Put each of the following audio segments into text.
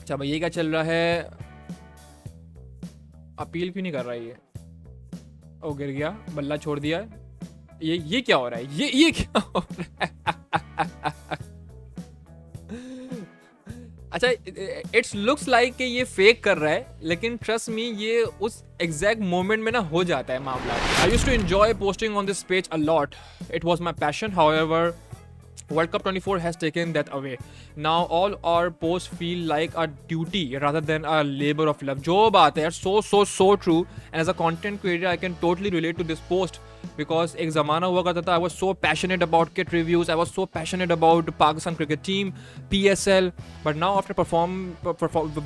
अच्छा भाई, ये क्या चल रहा है? अपील क्यों नहीं कर रहा है ये? ओ, गिर गया, बल्ला छोड़ दिया। ये क्या हो रहा है? ये क्या हो रहा है? अच्छा, इट्स लुक्स लाइक कि ये फेक कर रहा है, लेकिन ट्रस्ट मी, ये उस एग्जैक्ट मोमेंट में ना हो जाता है मामला। I used to enjoy posting on this page a lot. It was my passion. However, World Cup 24 has taken that away. Now all our posts feel like a duty rather than a labor of love. जो बात है यार, so true. And as a content creator, I can totally relate to this post because एक ज़माना हुआ करता था. I was so passionate about kit reviews. I was so passionate about Pakistan cricket team, PSL. But now after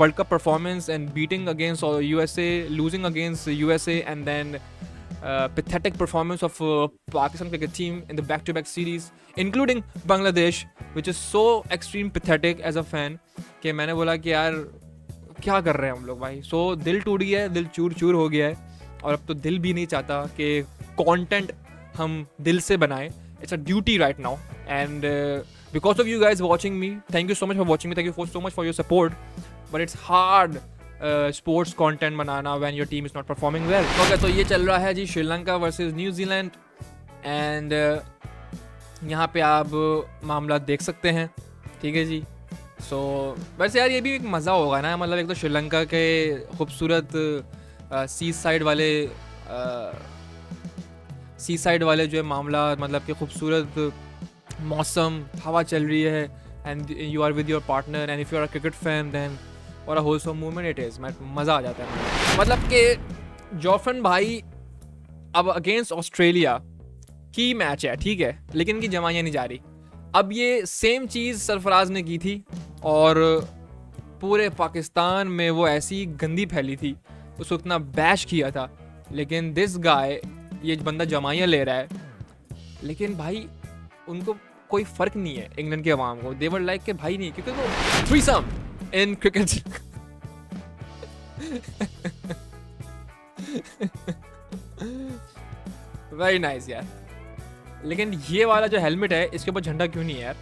World Cup performance and beating against USA, losing against USA, and then pathetic performance of Pakistan cricket team in the back-to-back series, including Bangladesh, which is so extreme pathetic as a fan, कि मैंने बोला कि यार क्या कर रहे हैं हम लोग भाई. So दिल टूट गया है, दिल चूर चूर हो गया है, और अब तो दिल भी नहीं चाहता कि कंटेंट हम दिल से बनाएं. It's a duty right now, and because of you guys watching me, thank you so much for watching me, thank you so much for your support, but it's hard sports content banana when your team is not performing well. Okay, तो ये चल रहा है जी Sri Lanka versus New Zealand, and यहाँ पे आप मामला देख सकते हैं. ठीक है जी. सो वैसे यार ये भी एक मज़ा होगा ना, मतलब एक तो श्रीलंका के खूबसूरत सी साइड वाले जो है मामला, मतलब कि खूबसूरत मौसम, हवा चल रही है, and you are with your partner, and if you are a cricket fan then और होलसम मूवमेंट इट इज़. मज़ा आ जाता है. मतलब कि जोफन भाई अब अगेंस्ट ऑस्ट्रेलिया की मैच है, ठीक है, लेकिन इनकी जमाइयाँ नहीं जा रही. अब ये सेम चीज़ सरफराज ने की थी और पूरे पाकिस्तान में वो ऐसी गंदी फैली थी, उसको इतना बैश किया था. लेकिन दिस गाय, ये बंदा जमाइयाँ ले रहा है, लेकिन भाई उनको कोई फ़र्क नहीं है इंग्लैंड के अवाम को. देवर लाइक के भाई नहीं, क्योंकि वो threesome in cricket. Very nice यार. लेकिन ये वाला जो हेलमेट है, इसके ऊपर झंडा क्यों नहीं है यार?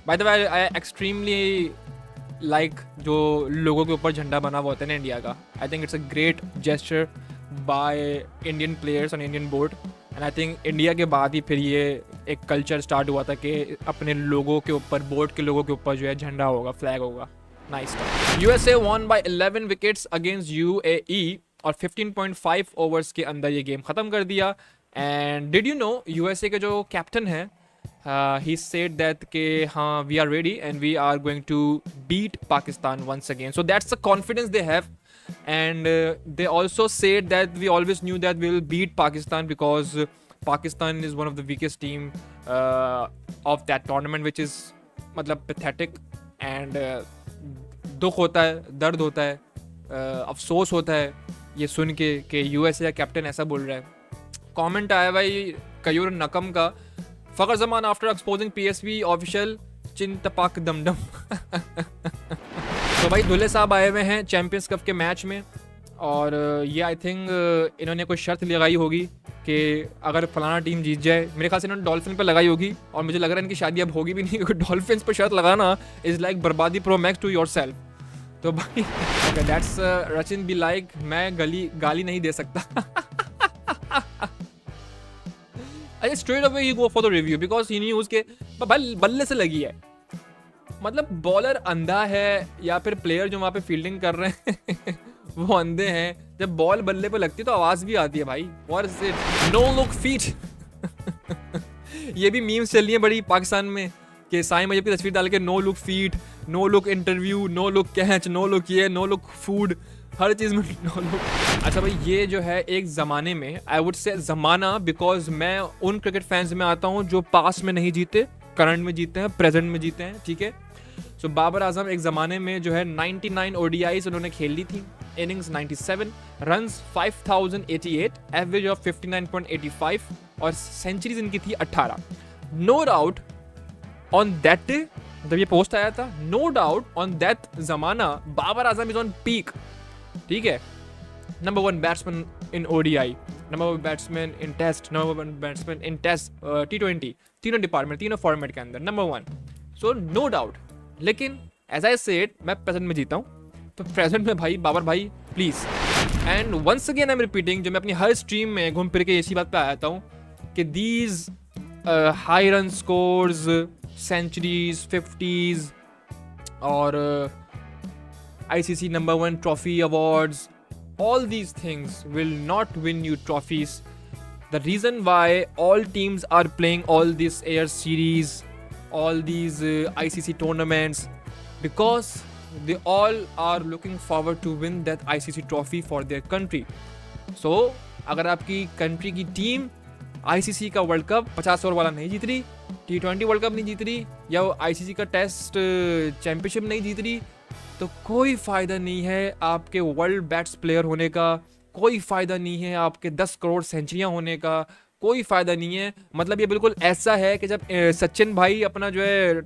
By the way, I extremely like जो लोगों के ऊपर झंडा बना हुआ होता है ना इंडिया का. I think it's a great gesture by Indian players on Indian board. And I think India के बाद ही फिर ये एक कल्चर स्टार्ट हुआ था कि अपने लोगों के ऊपर, बोर्ड के लोगों के ऊपर जो है झंडा होगा, फ्लैग होगा. Nice. USA won by 11 wickets against UAE और 15.5 ओवर्स के अंदर ये गेम ख़त्म कर दिया. And did you know USA के जो कैप्टन है, he said that के हाँ, we are ready and we are going to beat Pakistan once again. So that's the confidence they have. And they also said that we always knew that we will beat Pakistan because Pakistan is one of the weakest team of that tournament, which is मतलब pathetic. And दुख होता है, दर्द होता है, अफसोस होता है ये सुन के कि USA का कैप्टन ऐसा बोल रहा है. कमेंट आया भाई कयूर नकम का, Fakhar Zaman after exposing PSV official चिंतपाक दमदम. तो भाई दुल्हे साहब आए हुए हैं चैम्पियंस कप के मैच में, और ये आई थिंक इन्होंने कोई शर्त लगाई होगी कि अगर फलाना टीम जीत जाए, मेरे ख्याल से इन्होंने डॉल्फिन पर लगाई होगी, और मुझे लग रहा है इनकी शादी अब होगी भी नहीं, क्योंकि डॉल्फिन पर शर्त लगाना इज़ लाइक बर्बादी pro max to yourself. तो भाई दैट्स रचिन बी लाइक, मैं गाली नहीं दे सकता. अच्छा, straight away he go for the review because he news के बल्ले से लगी है. मतलब बॉलर अंधा है या फिर प्लेयर जो वहाँ पे फील्डिंग कर रहे हैं वो अंधे हैं. जब बॉल बल्ले पे लगती है तो आवाज़ भी आती है भाई. What is it? No look feet. ये भी मीम्स चल रही है बड़ी पाकिस्तान में कि साईं मजहब की तस्वीर डाल के no look feet, no look interview, no look catch, no look ये, नो लुक फूड, हर चीज़ में नो लुक. अच्छा भाई, ये जो है एक ज़माने में, आई वुड से ज़माना बिकॉज मैं उन क्रिकेट फैंस में आता हूँ जो पास्ट में नहीं जीते, करंट में जीते हैं, प्रेजेंट में जीते हैं. ठीक है. सो बाबर आजम एक ज़माने में जो है 99 ODIs उन्होंने खेल ली थी, इनिंग्स 97, रन्स 5088, एवरेज ऑफ 59.85 और सेंचुरीज इनकी थी 18. No doubt on that day, जब ये पोस्ट आया था, नो डाउट ऑन दैट ज़माना Babar Azam is on peak. ठीक है. Number 1 batsman in ODI, number 1 batsman in test, number 1 batsman in test, T20, तीनों डिपार्टमेंट, तीनों फॉर्मेट के अंदर नंबर 1. So no doubt. लेकिन एज आई सेड मैं प्रेजेंट में जीता हूँ, तो प्रेजेंट में भाई बाबर भाई please. And once again I am repeating, जो मैं अपनी हर स्ट्रीम में घूम फिर के इसी बात पे आया हूँ कि these high run scores, centuries, 50s और ICC number 1 trophy awards, all these things will not win you trophies. The reason why all teams are playing all these air series, all these ICC tournaments, because they all are looking forward to win that ICC trophy for their country. So अगर आपकी country की team ICC का world cup 50 over वाला नहीं जीत रही, T20 world cup नहीं जीत रही, या वो ICC का टेस्ट चैंपियनशिप नहीं जीत रही, तो कोई फ़ायदा नहीं है आपके वर्ल्ड बेस्ट प्लेयर होने का, कोई फ़ायदा नहीं है आपके 10 करोड़ सेंचुरियाँ होने का, कोई फ़ायदा नहीं है। मतलब ये बिल्कुल ऐसा है कि जब सचिन भाई अपना जो है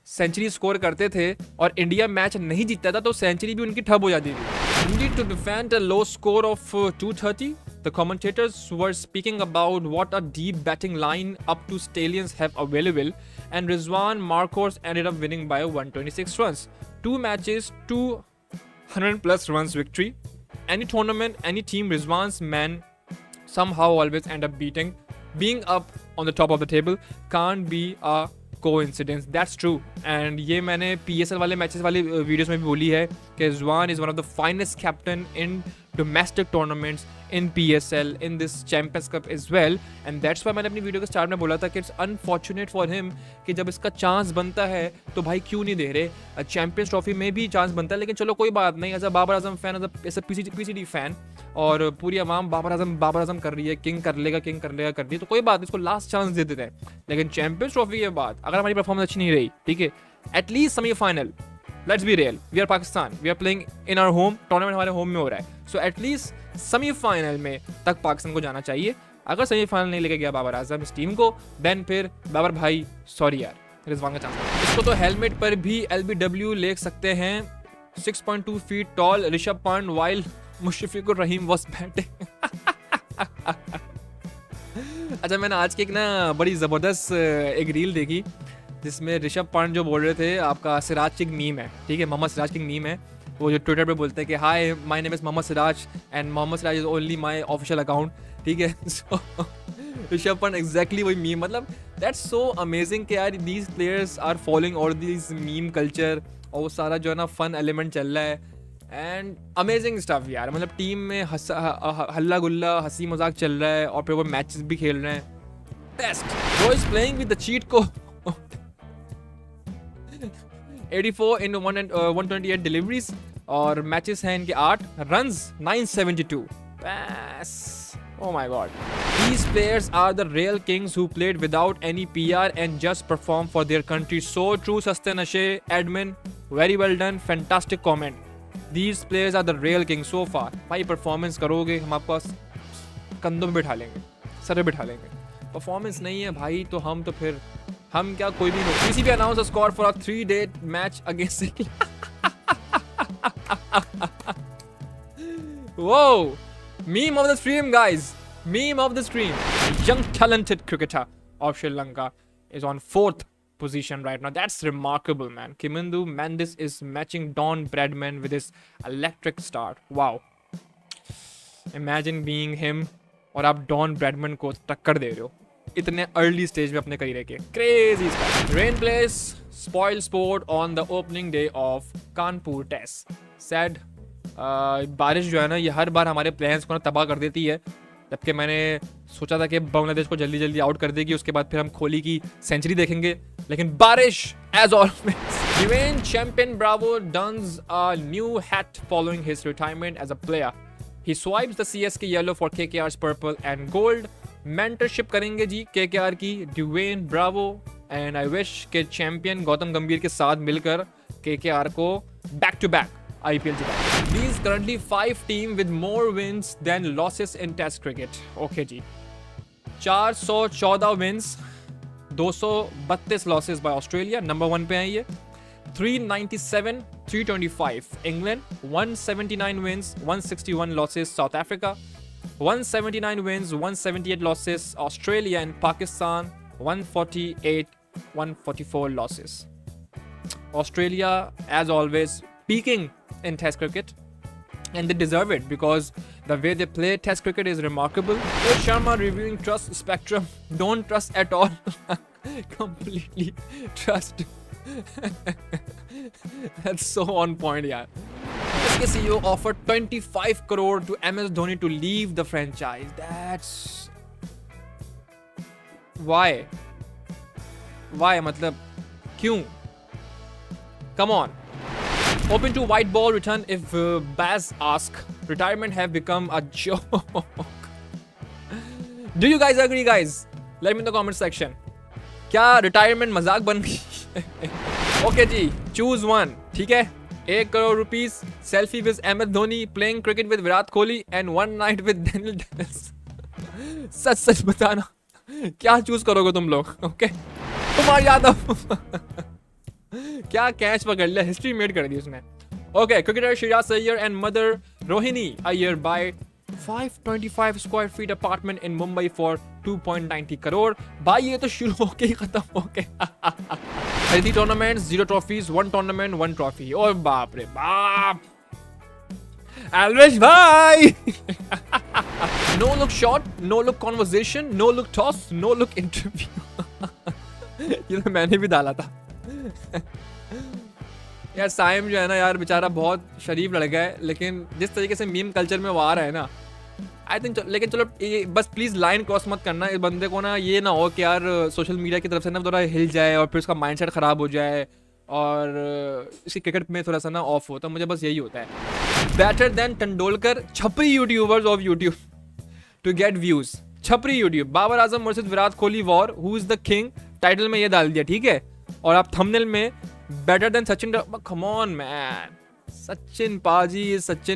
सेंचुरी स्कोर करते थे और इंडिया मैच नहीं जीतता था, तो सेंचुरी भी उनकी ठप हो जाती थी। Need to defend a low score of 230. The commentators were speaking about what a deep batting line up to Stallions have available, and Rizwan Marcos ended up winning by 126 runs. 2 matches, 200 plus runs victory. Any tournament, any team, Rizwan's men somehow always end up beating. Being up on the top of the table can't be a coincidence. That's true. And ये मैंने PSL वाले matches वाली videos में भी बोली है कि Rizwan is one of the finest captain in domestic tournaments, in PSL, in this Champions Cup as well. And that's why मैंने अपनी वीडियो के स्टार्ट में बोला था कि it's unfortunate for him कि जब इसका चांस बनता है तो भाई क्यों नहीं दे रहे। चैंपियंस ट्रॉफी में भी चांस बनता है, लेकिन चलो कोई बात नहीं। As a Babar Azam fan, as a PCD fan, और पूरी आवाम बाबर आजम कर रही है, किंग कर लेगा कर रही है, तो कोई बात, इसको लास्ट चांस दे देते हैं। लेकिन चैंपियंस ट्रॉफी के बाद अगर हमारी परफॉर्मेंस अच्छी नहीं रही, ठीक है, at least semifinal, let's be real, we are Pakistan, we are playing in our home, tournament हमारे होम में हो रहा है, सो एटलीस्ट सेमीफाइनल में तक पाकिस्तान को जाना चाहिए। अगर सेमीफाइनल नहीं लेके गया बाबर आजम इस टीम को, देन फिर बाबर भाई सॉरी यार, रिजवान का चांस। इसको तो हेलमेट पर भी LBW ले सकते हैं। 6.2 feet tall Rishabh Pant while Mushfiqur Rahim was batting. अच्छा, मैंने आज की एक ना बड़ी ज़बरदस्त एक रील देखी जिसमें ऋषभ पंत जो बोल रहे थे, आपका सिराज किंग मीम है, ठीक है, मोहम्मद सिराज किंग मीम है, वो जो ट्विटर पे बोलते हैं कि hi my name is Mohammed Siraj and Mohammed Siraj is only my official account, ठीक है। सो ऋषभ पंत एग्जैक्टली वही मीम, मतलब दैट्स सो अमेजिंग कि यार these players are following all these meme culture, और वो सारा जो है ना फन एलिमेंट चल रहा है, एंड अमेजिंग स्टफ यार। मतलब टीम में हल्ला गुल्ला हंसी मजाक चल रहा है, और फिर वो मैचेस भी खेल रहे हैं। बेस्ट वो is playing with the cheat को 84 इन 128 डिलीवरीज, और मैचेस हैं इनके 8, रन्स 972। बस oh my god, these players are the real kings who played without any PR and just performed for their country. So true, Sastyan Ashe, admin, very well done, fantastic comment. These players are the real kings so far. भाई performance करोगे हम आपको कंधों में बिठा लेंगे, sir पे बिठा लेंगे। परफॉर्मेंस नहीं है भाई तो हम क्या कोई भी नहीं। PCB announced a score for a 3-day match against Whoa! Meme of the stream, guys. Meme of the stream. A young talented cricketer of Sri Lanka is on 4th position right now. That's remarkable, man. Kimindu Mandis is matching Don Bradman with his electric start. Wow. Imagine being him और आप don Bradman को टक्कर दे रहे हो इतने early stage में अपने career के। Crazy style. Rain plays spoilsport on the opening day of Kanpur test. Sad बारिश जो है ना ये हर बार हमारे प्लान्स को ना तबाह कर देती है। जबकि मैंने सोचा था कि बांग्लादेश को जल्दी जल्दी आउट कर देगी, उसके बाद फिर हम कोहली की सेंचुरी देखेंगे, लेकिन बारिश as always. UN champion Bravo dons a new hat following his retirement as a player. He swipes the CSK yellow for KKR's purple and gold. Mentorship करेंगे जी KKR की Dwayne Bravo, and I wish के champion Gautam Gambhir के साथ मिलकर KKR को back to back IPL जिताए। These currently 5 team with more wins than losses in Test cricket. Okay ji, 414 wins, 232 losses by Australia, number 1 पे हैं ये। 397, 325 England, 179 wins, 161 losses South Africa, 179 wins, 178 losses Australia, and Pakistan 148, 144 losses. Australia, as always, peaking in Test cricket, and they deserve it because the way they play Test cricket is remarkable. Rohit Sharma reviewing trust spectrum. Don't trust at all. Completely trust. That's so on point, yaar. SK CEO offered 25 crore to MS Dhoni to leave the franchise. That's why मतलब क्यों? Come on. Open to white ball return if Baz ask. Retirement have become a joke. Do you guys agree, guys? Let me in the comment section. क्या रिटायरमेंट मजाक बन गई? Okay जी, choose one. ठीक है, 1 crore rupees, selfie with MS Dhoni, playing cricket with Virat Kohli and 1 night with Daniel Davis. सच सच बताना, क्या चूज करोगे तुम लोग? ओके, कुमार यादव. क्या कैच पकड़ लिया, हिस्ट्री मेड कर दी उसने. Okay, cricketer Shreyas Iyer and mother Rohini Iyer buy 525 square feet apartment in Mumbai for 2.90 crore. भाई ये तो शुरू होके ही खत्म हो गया. 3 टूर्नामेंट्स, 0 ट्रॉफीज, 1 टूर्नामेंट, 1 ट्रॉफी. और बाप रे बाप, एल्वेश भाई. No look shot, no look conversation, no look toss, no look interview. ये तो मैंने भी डाला था. यार साइम जो है ना यार, बेचारा बहुत शरीफ लड़का है, लेकिन जिस तरीके से मीम कल्चर में वो आ रहा है ना, आई थिंक. लेकिन चलो बस प्लीज लाइन क्रॉस मत करना. इस बंदे को ना ये ना हो कि यार सोशल मीडिया की तरफ से ना थोड़ा हिल जाए और फिर उसका माइंडसेट खराब हो जाए और इसकी क्रिकेट में थोड़ा सा ना ऑफ हो. तो मुझे बस यही होता है. बेटर देन तेंदुलकर, छपरी YouTubers off YouTube to get views. छपरी YouTube. Babar Azam versus Virat Kohli war, who is the king. Title में ये डाल दिया, ठीक है, और आप थंबनेल में better than Sachin. Come on man, Sachin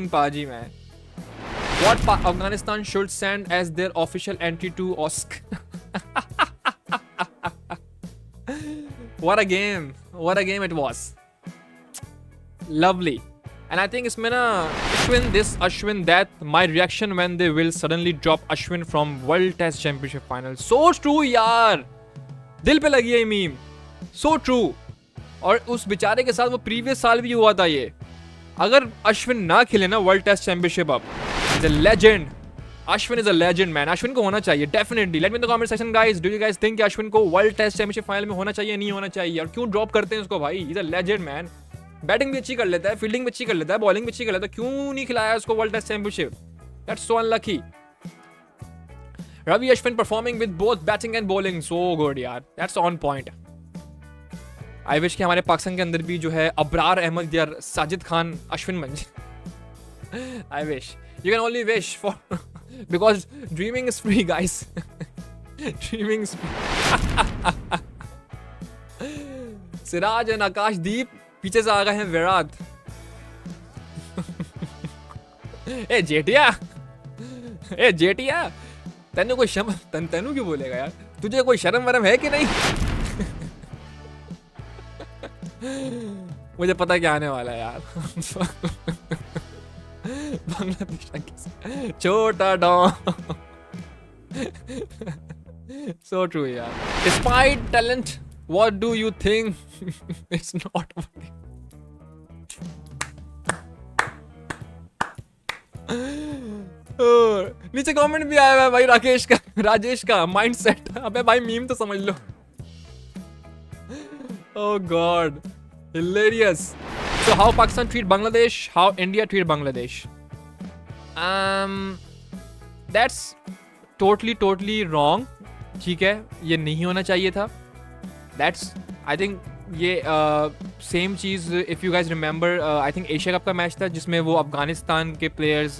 पाजी man. What Afghanistan should send as their official entry to Oscar. What a game it was. Lovely. And I think इसमें ना Ashwin this, Ashwin that, my reaction when they will suddenly drop Ashwin from World Test Championship final. So true यार, दिल पे लगी है meme. So true. और उस बेचारे के साथ वो प्रीवियस साल भी हुआ था ये. अगर अश्विन ना खेले ना वर्ल्ड टेस्ट चैंपियनशिप, अब is a legend. Ashwin is a legend man. Ashwin को होना चाहिए definitely. Let me in the comment section guys, do you guys think कि अश्विन को वर्ल्ड टेस्ट चैंपियनशिप फाइनल में होना चाहिए, नहीं होना चाहिए, और क्यों ड्रॉप करते हैं उसको? भाई is a legend man. Batting भी अच्छी कर लेता है, फील्डिंग भी अच्छी कर लेता है, बॉलिंग भी अच्छी कर लेता है, क्यों नहीं खिलाया उसको world test championship? That's so unlucky. Ravi Ashwin performing with both batting and bowling, so good यार, that's on point. I wish कि हमारे पाकिस्तान के अंदर भी जो है अबरार अहमद या साजिद खान अश्विन बन जाए. I wish. You can only wish for, because dreaming is free guys. Dreaming is free. Siraj and Akashdeep, पीछे से आ गए हैं विराट. ए जेटिया, तेनू कोई तेनू क्यों बोलेगा यार? तुझे कोई शर्म वरम है कि नहीं? मुझे पता क्या आने वाला है यार. बांग्लादेश छोटा डॉन. So true यार. Despite talent, what do you think it's not working? नीचे कमेंट भी आया है भाई राजेश का माइंडसेट. अबे भाई मीम तो समझ लो. Oh God, hilarious. So how Pakistan treat Bangladesh, how India treat Bangladesh. That's totally wrong. ठीक है, ये नहीं होना चाहिए था. That's, I think ये same cheese, if you guys remember, I think Asia cup का मैच था जिसमें वो अफगानिस्तान के प्लेयर्स,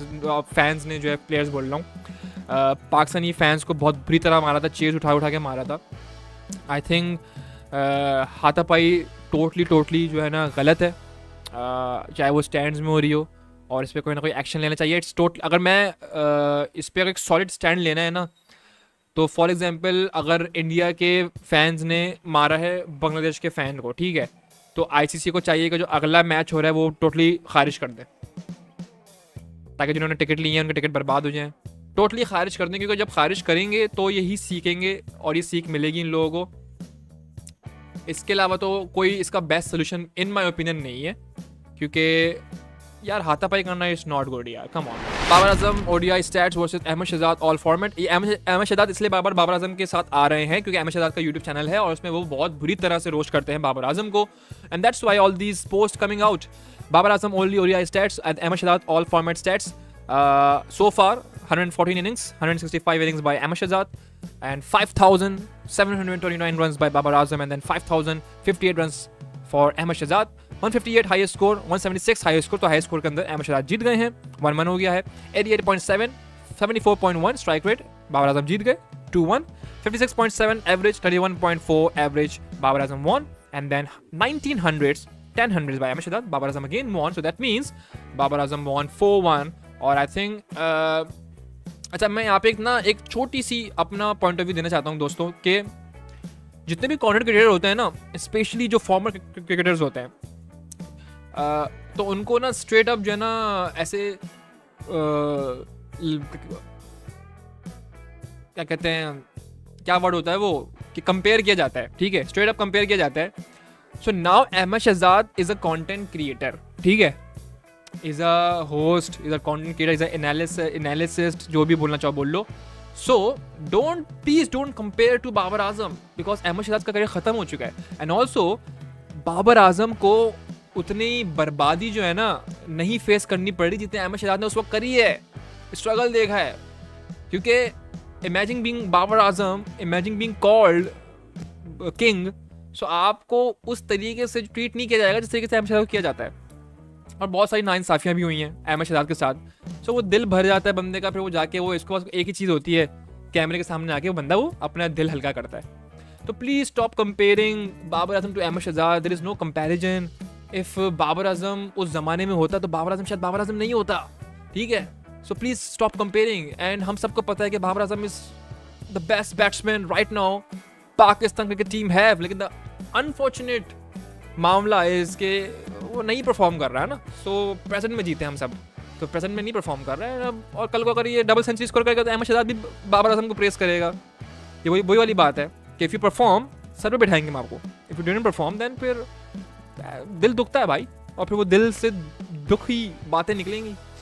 फैंस ने जो है, प्लेयर्स बोल रहा हूँ, पाकिस्तानी फैंस को बहुत बुरी तरह मारा था, चेयर्स उठा के मारा था. आई थिंक हाथापाई टोटली जो है ना गलत है, चाहे वो स्टैंड्स में हो रही हो, और इस पर कोई ना कोई एक्शन लेना चाहिए. इट्स टोटल, अगर मैं इस पर एक सॉलिड स्टैंड लेना है ना, तो फॉर एग्जांपल अगर इंडिया के फैंस ने मारा है बांग्लादेश के फ़ैन को, ठीक है, तो आईसीसी को चाहिए कि जो अगला मैच हो रहा है वो टोटली खारिज कर दे, ताकि जिन्होंने टिकट लिए हैं उनके टिकट बर्बाद हो जाएं. टोटली खारिज कर दें, क्योंकि जब खारिज करेंगे तो यही सीखेंगे और ये सीख मिलेगी इन लोगों को इसके अलावा तो कोई इसका best solution in my opinion नहीं है, क्योंकि यार हाथापाई करना इज नॉट गुड यार, come on. Babar Azam ODI stats versus Ahmed Shahzad all format. ये अहमद शहजाद इसलिए बाबर आजम के साथ आ रहे हैं क्योंकि अहमद शहजाद का यूट्यूब चैनल है और उसमें वो बहुत बुरी तरह से रोस्ट करते हैं बाबर आजम को, and that's why all these post coming out. Babar Azam only ODI stats and Ahmed Shahzad all format stats. So far 114 innings, 165 innings by Ahmed Shahzad and 5,729 runs by Babar Azam, and then 5,058 runs for Ahmed Shahzad। 158 highest score, 176 highest score, तो highest score के अंदर अहमद शहजाद जीत गए हैं, 1-1 हो गया है। 88.7, 74.1 strike rate, Babar Azam जीत गए 2-1। 56.7 average, 31.4 average, Babar Azam won, and then 1900s 10 hundreds by Ahmed Shahzad, Babar Azam again won, so that means Babar Azam won 4-1। और आई थिंक अच्छा, मैं यहाँ पे एक छोटी सी अपना पॉइंट ऑफ व्यू देना चाहता हूँ दोस्तों, कि जितने भी कंटेंट क्रिएटर होते हैं ना, स्पेशली जो फॉर्मर क्रिकेटर्स होते हैं, तो उनको ना स्ट्रेट अप जो है ना ऐसे क्या कहते हैं, क्या वर्ड होता है वो, कि कंपेयर किया जाता है, ठीक है, स्ट्रेट अप कंपेयर किया जाता है। So now Ahmed Shehzad is a content creator, ठीक है, is a host, is a content creator, is a analyst, जो भी बोलना चाहो बोल लो। So please don't compare to Babar Azam, because Ahmed Shehzad का करियर खत्म हो चुका है, एंड ऑल्सो बाबर आजम को उतनी बर्बादी जो है ना नहीं फेस करनी पड़ी जितने अहमद शहजाद ने उस वक्त करी है, स्ट्रगल देखा है। क्योंकि imagine being Babar Azam, imagine being called king, सो आपको उस तरीके से ट्रीट नहीं किया जाएगा जिस तरीके से अहमद शहजाद को किया जाता है। और बहुत सारी नाइंसाफियाँ भी हुई हैं अहमद शहजाद के साथ। सो वो दिल भर जाता है बंदे का, फिर वो जाके वो इसके पास एक ही चीज़ होती है, कैमरे के सामने आके वो बंदा वो अपना दिल हल्का करता है। तो please stop comparing Babar Azam to Ahmed Shehzad, there is no comparison. If Babar Azam उस ज़माने में होता तो बाबर आजम शायद बाबर आजम नहीं होता, ठीक है। So please stop comparing, and हम सबको पता है कि Babar Azam is the best batsman right now Pakistan cricket team है, लेकिन द अनफॉर्चुनेट मामला इज़ के वो नहीं परफॉर्म कर रहा है ना। सो प्रेजेंट में जीते हम सब, तो प्रेजेंट में नहीं परफॉर्म कर रहे हैं अब, और कल को अगर ये डबल सेंचुरी स्कोर करेगा तो अहमद शहजाद भी बाबर आजम को प्रेस करेगा। ये वही वाली बात है कि इफ़ यू परफॉर्म सर पे बैठाएंगे हम आपको, if you don't perform then फिर दिल दुखता है भाई, और फिर वो दिल से दुखी बातें निकलेंगी।